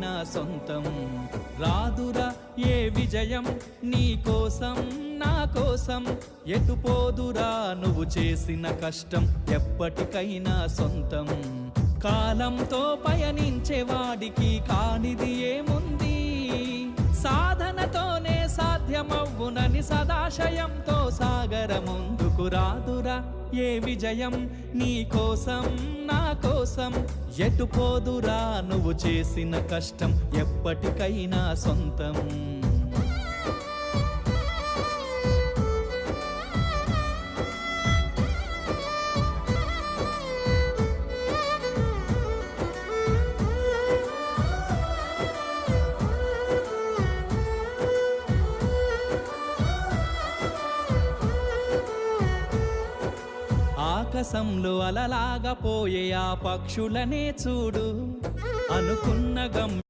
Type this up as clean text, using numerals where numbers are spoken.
ఎప్పటికైనా సొంతం. రాదురా ఏ విజయం నీ కోసం నా కోసం, ఎటుపోదురా నువ్వు చేసిన కష్టం ఎప్పటికైనా సొంతం. కాలంతో పయనించేవాడికి కానిది ఏముంది, సాధనతోనే సాధ్యమవ్వునని సదాశయంతో సాగర ముందుకు. రాదురా ఏ విజయం నీ కోసం నా కోసం, ఎటుపోదురా నువ్వు చేసిన కష్టం ఎప్పటికైనా సొంతం. ఆకాశంలో అలలాగా పోయే ఆ పక్షులనే చూడు, అనుకున్న గమ్యం